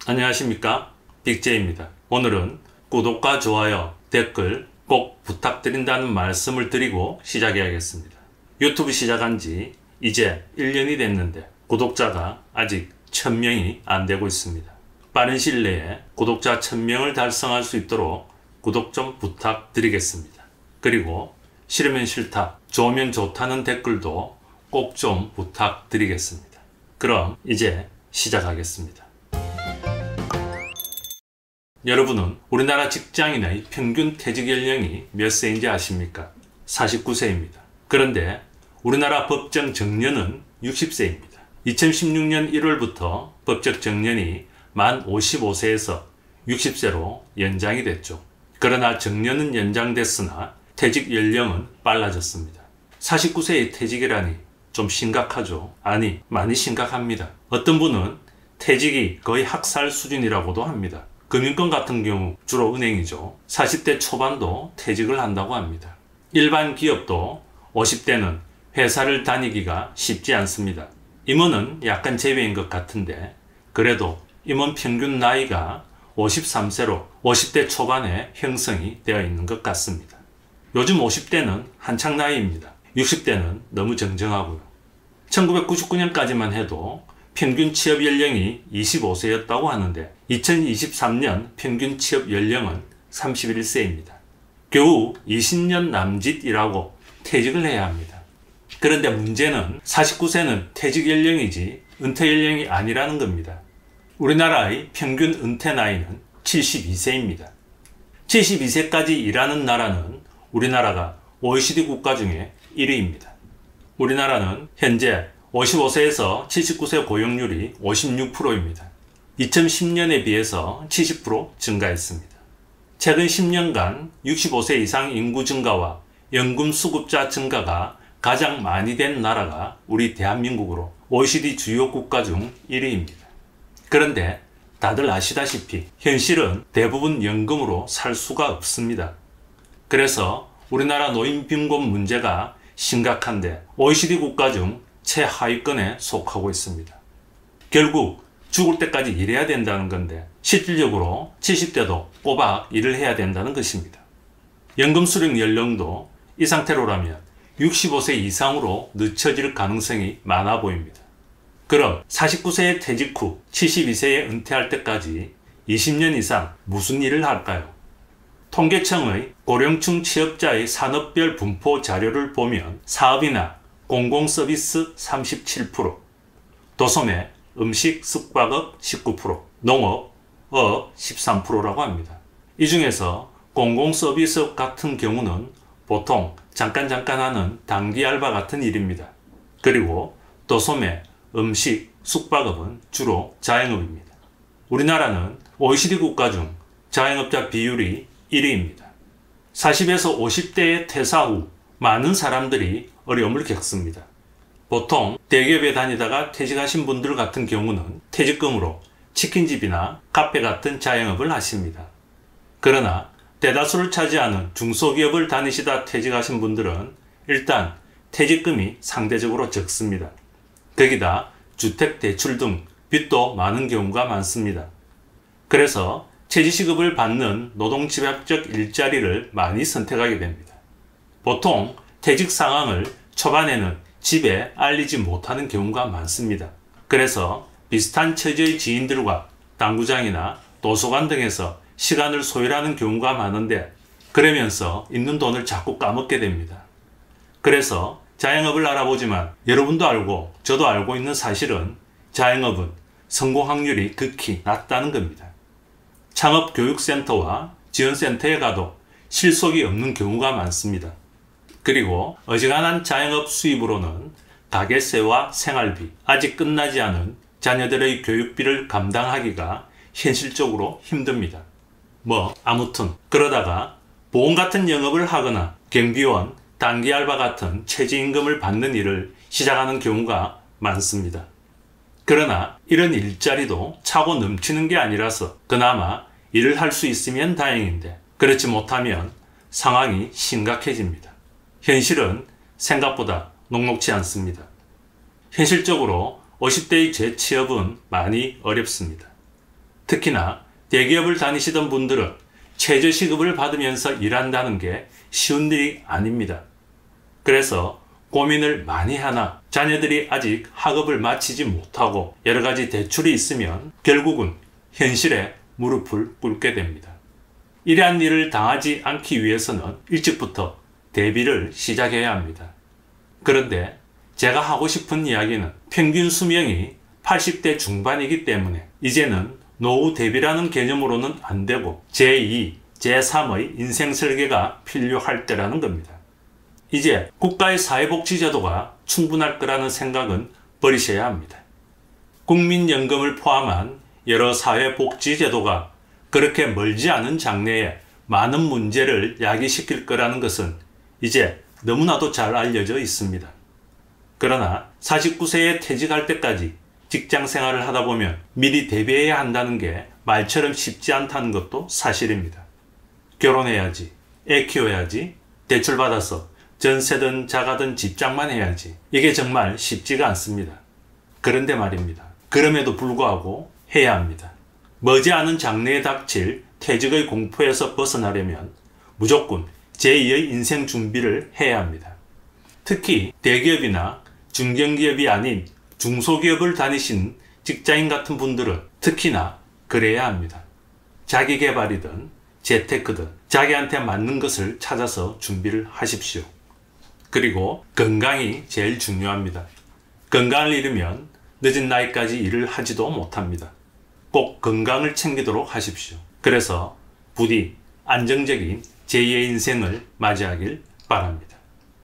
안녕하십니까, 빅제이입니다. 오늘은 구독과 좋아요, 댓글 꼭 부탁드린다는 말씀을 드리고 시작해야겠습니다. 유튜브 시작한 지 이제 1년이 됐는데 구독자가 아직 1000명이 안 되고 있습니다. 빠른 시일 내에 구독자 1000명을 달성할 수 있도록 구독 좀 부탁드리겠습니다. 그리고 싫으면 싫다, 좋으면 좋다는 댓글도 꼭 좀 부탁드리겠습니다. 그럼 이제 시작하겠습니다. 여러분은 우리나라 직장인의 평균 퇴직 연령이 몇 세인지 아십니까? 49세입니다. 그런데 우리나라 법정 정년은 60세입니다. 2016년 1월부터 법적 정년이 만 55세에서 60세로 연장이 됐죠. 그러나 정년은 연장됐으나 퇴직 연령은 빨라졌습니다. 49세의 퇴직이라니 좀 심각하죠. 아니, 많이 심각합니다. 어떤 분은 퇴직이 거의 학살 수준이라고도 합니다. 금융권 같은 경우 주로 은행이죠. 40대 초반도 퇴직을 한다고 합니다. 일반 기업도 50대는 회사를 다니기가 쉽지 않습니다. 임원은 약간 제외인 것 같은데 그래도 임원 평균 나이가 53세로 50대 초반에 형성이 되어 있는 것 같습니다. 요즘 50대는 한창 나이입니다. 60대는 너무 정정하고요. 1999년까지만 해도 평균 취업 연령이 25세였다고 하는데 2023년 평균 취업 연령은 31세입니다. 겨우 20년 남짓이라고 퇴직을 해야 합니다. 그런데 문제는 49세는 퇴직 연령이지 은퇴 연령이 아니라는 겁니다. 우리나라의 평균 은퇴 나이는 72세입니다. 72세까지 일하는 나라는 우리나라가 OECD 국가 중에 1위입니다. 우리나라는 현재 55세에서 79세 고용률이 56%입니다. 2010년에 비해서 70% 증가했습니다. 최근 10년간 65세 이상 인구 증가와 연금 수급자 증가가 가장 많이 된 나라가 우리 대한민국으로 OECD 주요 국가 중 1위입니다. 그런데 다들 아시다시피 현실은 대부분 연금으로 살 수가 없습니다. 그래서 우리나라 노인 빈곤 문제가 심각한데 OECD 국가 중 최하위권에 속하고 있습니다. 결국 죽을 때까지 일해야 된다는 건데 실질적으로 70대도 꼬박 일을 해야 된다는 것입니다. 연금 수령 연령도 이 상태로라면 65세 이상으로 늦춰질 가능성이 많아 보입니다. 그럼 49세에 퇴직 후 72세에 은퇴할 때까지 20년 이상 무슨 일을 할까요? 통계청의 고령층 취업자의 산업별 분포 자료를 보면 사업이나 공공서비스 37%, 도소매, 음식, 숙박업 19%, 농업, 어업 13%라고 합니다. 이 중에서 공공서비스업 같은 경우는 보통 잠깐 하는 단기 알바 같은 일입니다. 그리고 도소매, 음식, 숙박업은 주로 자영업입니다. 우리나라는 OECD 국가 중 자영업자 비율이 1위입니다. 40에서 50대의 퇴사 후 많은 사람들이 어려움을 겪습니다. 보통 대기업에 다니다가 퇴직하신 분들 같은 경우는 퇴직금으로 치킨집이나 카페 같은 자영업을 하십니다. 그러나 대다수를 차지하는 중소기업을 다니시다 퇴직하신 분들은 일단 퇴직금이 상대적으로 적습니다. 거기다 주택대출 등 빚도 많은 경우가 많습니다. 그래서 최저시급을 받는 노동집약적 일자리를 많이 선택하게 됩니다. 보통 퇴직 상황을 초반에는 집에 알리지 못하는 경우가 많습니다. 그래서 비슷한 처지의 지인들과 당구장이나 도서관 등에서 시간을 소요하는 경우가 많은데 그러면서 있는 돈을 자꾸 까먹게 됩니다. 그래서 자영업을 알아보지만 여러분도 알고 저도 알고 있는 사실은 자영업은 성공 확률이 극히 낮다는 겁니다. 창업교육센터와 지원센터에 가도 실속이 없는 경우가 많습니다. 그리고 어지간한 자영업 수입으로는 가게세와 생활비, 아직 끝나지 않은 자녀들의 교육비를 감당하기가 현실적으로 힘듭니다. 아무튼 그러다가 보험 같은 영업을 하거나 경비원, 단기 알바 같은 최저임금을 받는 일을 시작하는 경우가 많습니다. 그러나 이런 일자리도 차고 넘치는 게 아니라서 그나마 일을 할 수 있으면 다행인데 그렇지 못하면 상황이 심각해집니다. 현실은 생각보다 녹록지 않습니다. 현실적으로 50대의 재취업은 많이 어렵습니다. 특히나 대기업을 다니시던 분들은 최저시급을 받으면서 일한다는 게 쉬운 일이 아닙니다. 그래서 고민을 많이 하나 자녀들이 아직 학업을 마치지 못하고 여러 가지 대출이 있으면 결국은 현실에 무릎을 꿇게 됩니다. 이러한 일을 당하지 않기 위해서는 일찍부터 대비를 시작해야 합니다. 그런데 제가 하고 싶은 이야기는 평균 수명이 80대 중반이기 때문에 이제는 노후 대비라는 개념으로는 안 되고 제2, 제3의 인생 설계가 필요할 때라는 겁니다. 이제 국가의 사회복지제도가 충분할 거라는 생각은 버리셔야 합니다. 국민연금을 포함한 여러 사회복지제도가 그렇게 멀지 않은 장래에 많은 문제를 야기시킬 거라는 것은 이제 너무나도 잘 알려져 있습니다. 그러나 49세에 퇴직할 때까지 직장 생활을 하다 보면 미리 대비해야 한다는 게 말처럼 쉽지 않다는 것도 사실입니다. 결혼해야지, 애 키워야지, 대출받아서 전세든 자가든 집장만 해야지. 이게 정말 쉽지가 않습니다. 그런데 말입니다. 그럼에도 불구하고 해야 합니다. 머지않은 장래에 닥칠 퇴직의 공포에서 벗어나려면 무조건 제2의 인생 준비를 해야 합니다. 특히 대기업이나 중견기업이 아닌 중소기업을 다니신 직장인 같은 분들은 특히나 그래야 합니다. 자기개발이든 재테크든 자기한테 맞는 것을 찾아서 준비를 하십시오. 그리고 건강이 제일 중요합니다. 건강을 잃으면 늦은 나이까지 일을 하지도 못합니다. 꼭 건강을 챙기도록 하십시오. 그래서 부디 안정적인 제2의 인생을 맞이하길 바랍니다.